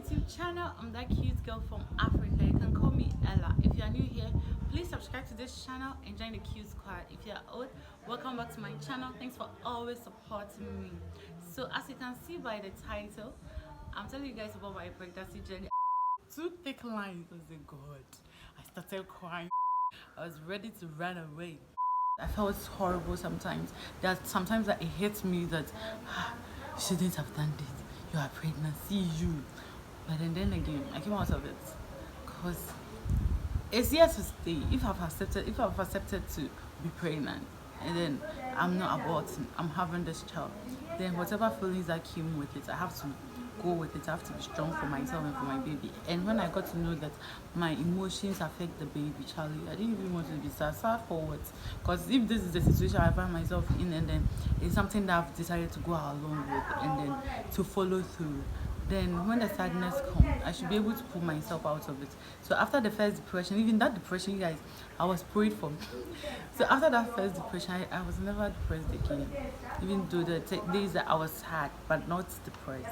YouTube channel. I'm that cute girl from Africa. You can call me Ella. If you are new here, please subscribe to this channel and join the cute squad. If you are old, welcome back to my channel. Thanks for always supporting me. So as you can see by the title, I'm telling you guys about my pregnancy journey. Two thick lines. I was like, God, I started crying. I was ready to run away. I felt horrible sometimes. That sometimes that it hits me that you shouldn't have done this. You are pregnant. See you. But then again, I came out of it because it's here to stay. If I've accepted to be pregnant, and then I'm not aborting, I'm having this child, then whatever feelings that came with it, I have to go with it. I have to be strong for myself and for my baby. And when I got to know that my emotions affect the baby, Charlie, I didn't even want to be sad forward. Because if this is the situation I find myself in, and then it's something that I've decided to go along with, and then to follow through, then when the sadness comes, I should be able to pull myself out of it. So after the first depression, even that depression, you guys, I was prayed for. So after that first depression, I was never depressed again. Even though the days that I was sad, but not depressed.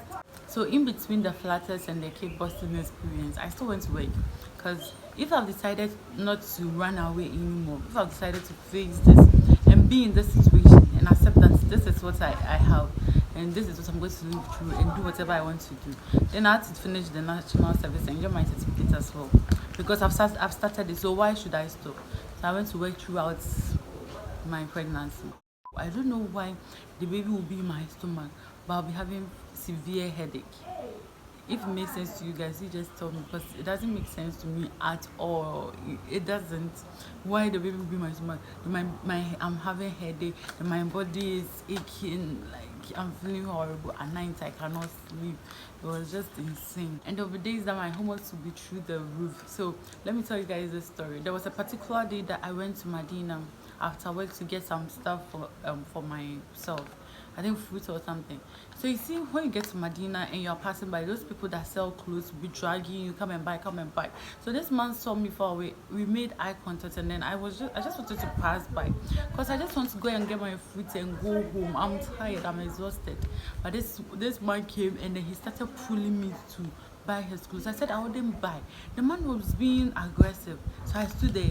So in between the flatters and the cake busting experience, I still went to work. Because if I've decided not to run away anymore, if I've decided to face this and be in this situation and accept that this is what I have, and this is what I'm going to live through and do whatever I want to do, then I had to finish the national service and get my certificate as well. Because I've started it, so why should I stop? So I went to work throughout my pregnancy. I don't know why the baby will be in my stomach, but I'll be having severe headache. If it makes sense to you guys, you just tell me, because it doesn't make sense to me at all. It doesn't. Why the baby will be in my stomach? I'm having headache and my body is aching, like I'm feeling horrible at night. I cannot sleep. It was just insane. And there were days that my homework would be through the roof. So let me tell you guys this story. There was a particular day that I went to Medina after work to get some stuff for myself. I think fruit or something. So you see, when you get to Medina and you're passing by, those people that sell clothes will be dragging you, come and buy, come and buy. So this man saw me far away. We made eye contact, and then I just wanted to pass by, because I just want to go and get my fruit and go home. I'm tired, I'm exhausted. But this man came, and then he started pulling me to buy his clothes. I said I wouldn't buy. The man was being aggressive, so I stood there.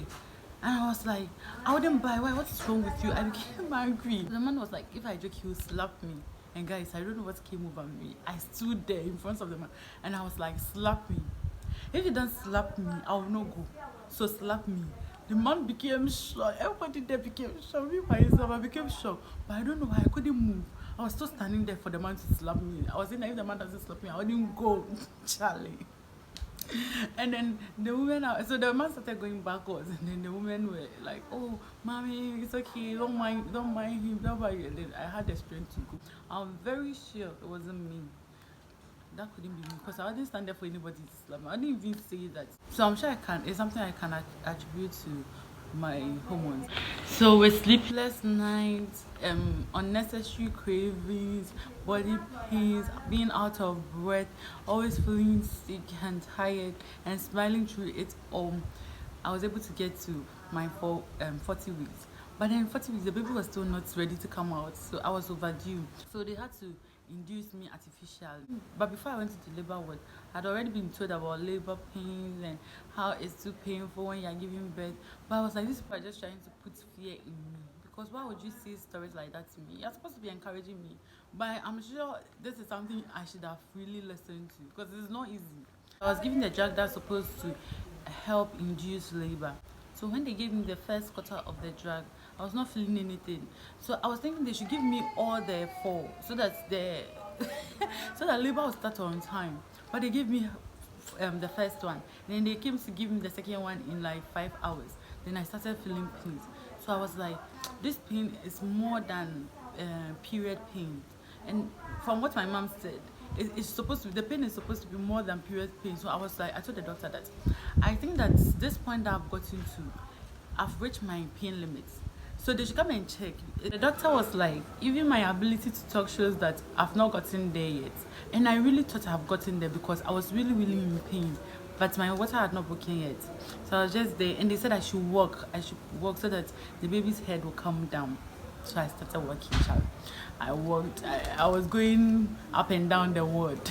And I was like, I wouldn't buy. Why? What's wrong with you? I became angry. The man was like, if I joke, he'll slap me. And guys, I don't know what came over me. I stood there in front of the man and I was like, slap me. If you don't slap me, I will not go. So slap me. The man became shocked. Everybody there became shocked. Me myself, I became shocked. But I don't know why I couldn't move. I was still standing there for the man to slap me. I was saying that if the man doesn't slap me, I wouldn't go. Charlie. And then the women, so the man started going backwards, and then the women were like, "Oh, mommy, it's okay, don't mind him, don't mind him." And then I had the strength to go. I'm very sure it wasn't me. That couldn't be me, because I didn't stand there for anybody to slap me. I didn't even say that. So I'm sure it's something I can attribute to my hormones. So with sleepless nights, unnecessary cravings, body pains, being out of breath, always feeling sick and tired, and smiling through it all, I was able to get to my 40 weeks. But then 40 weeks, the baby was still not ready to come out, so I was overdue. So they had to induce me artificially. But before I went into labor ward, I'd already been told about labor pains and how it's too painful when you're giving birth. But I was like, these people are just trying to put fear in me. Because why would you say stories like that to me? You're supposed to be encouraging me. But I'm sure this is something I should have really listened to, because it's not easy. I was given the drug that's supposed to help induce labor. So when they gave me the first quarter of the drug, I was not feeling anything. So I was thinking they should give me all the four, so that so that labor will start on time. But they gave me the first one. Then they came to give me the second one in like 5 hours. Then I started feeling pains. So I was like, this pain is more than period pain. And from what my mom said, it's supposed to be, the pain is supposed to be more than period pain. So I was like, I told the doctor that I think that this point that I've gotten to, I've reached my pain limits. So they should come and check. The doctor was like, even my ability to talk shows that I've not gotten there yet. And I really thought I've gotten there, because I was really, really in pain. But my water had not broken yet. So I was just there, and they said I should walk so that the baby's head will come down. So I started walking, child. I walked, I was going up and down the ward.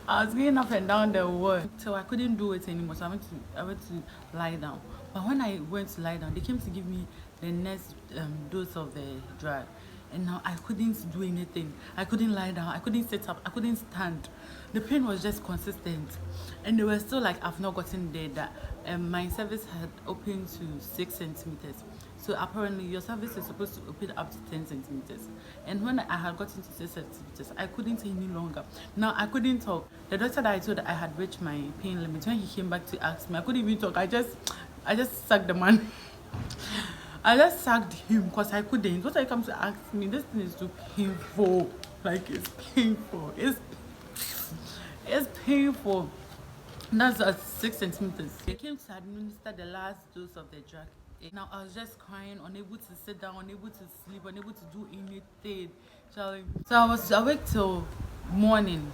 I was going up and down the ward, so I couldn't do it anymore. So I went to lie down. But when I went to lie down, they came to give me the next dose of the drug, and now I couldn't do anything. I couldn't lie down. I couldn't sit up. I couldn't stand. The pain was just consistent, and they were still like, I've not gotten there. That my service had opened to 6 centimeters. So apparently your service is supposed to open up to 10 centimeters. And when I had gotten to 6 centimeters, I couldn't any longer. Now I couldn't talk. The doctor that I told that I had reached my pain limit, when he came back to ask me, I couldn't even talk. I just sucked the man. I just sucked him because I couldn't. What I come to ask me, this thing is too painful. Like it's painful. It's painful. That's at 6 centimeters. They came to administer the last dose of the drug. Now I was just crying, unable to sit down, unable to sleep, unable to do anything. So I was awake till morning,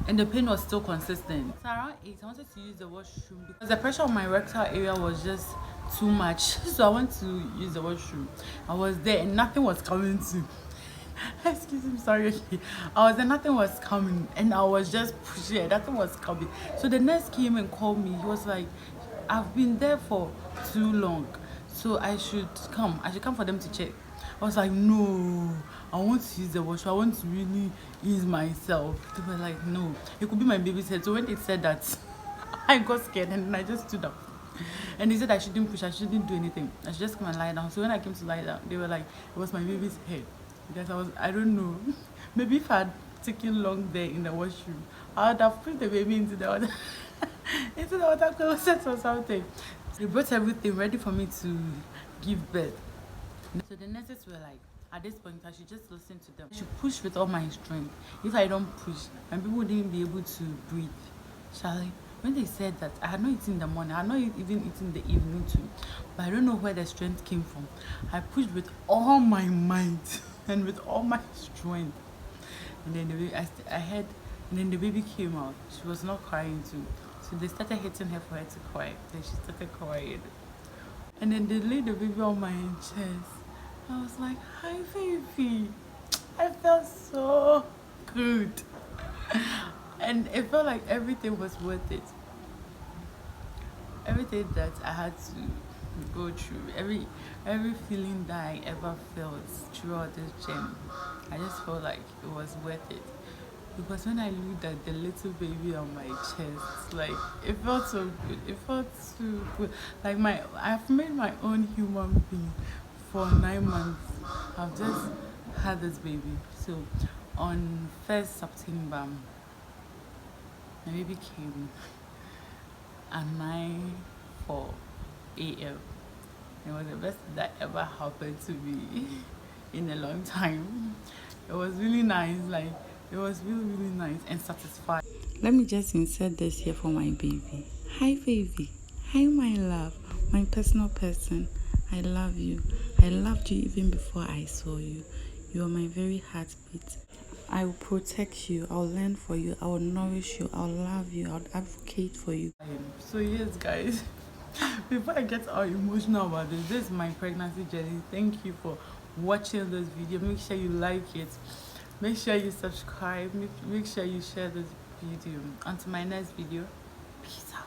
and the pain was still consistent. So around 8, I wanted to use the washroom because the pressure on my rectal area was just too much. So I went to use the washroom. I was there and nothing was coming to. Excuse me, sorry. I was there, nothing was coming, and I was just pushing. Nothing was coming. So the nurse came and called me. He was like, I've been there for too long, so I should come for them to check. I was like, no, I want to use the washroom. I want to really ease myself. They were like, no, it could be my baby's head. So when they said that, I got scared and I just stood up. And they said I shouldn't push, I shouldn't do anything. I should just come and lie down. So when I came to lie down, they were like, it was my baby's head. Because I don't know, maybe if I had taken long there in the washroom, I would have put the baby into the water, into the water closet or something. They brought everything ready for me to give birth. So the nurses were like, at this point, I should just listen to them. I should push with all my strength. If I don't push, my people wouldn't be able to breathe. Charlie, when they said that, I had not eaten in the morning, I had not even eaten in the evening too. But I don't know where the strength came from. I pushed with all my might and with all my strength. And then the baby, I heard, and then the baby came out. She was not crying too. So they started hitting her for her to cry. Then she started crying. And then they laid the baby on my chest. I was like, hi baby. I felt so good. And it felt like everything was worth it. Everything that I had to go through, every feeling that I ever felt throughout this journey, I just felt like it was worth it. Because when I looked at the little baby on my chest, like it felt so good. It felt so good. Like I've made my own human being for 9 months. I've just had this baby. So on 1st September, my baby came at 9:04 a.m. It was the best that ever happened to me in a long time. It was really nice. Like it was really, really nice and satisfying. Let me just insert this here for my baby. Hi, baby. Hi, my love. My personal person. I love you. I loved you even before I saw you. You are my very heartbeat. I will protect you. I'll learn for you. I will nourish you. I'll love you. I'll advocate for you. So yes, guys. Before I get all emotional about this is my pregnancy journey. Thank you for watching this video. Make sure you like it. Make sure you subscribe. Make sure you share this video. Until my next video. Peace out.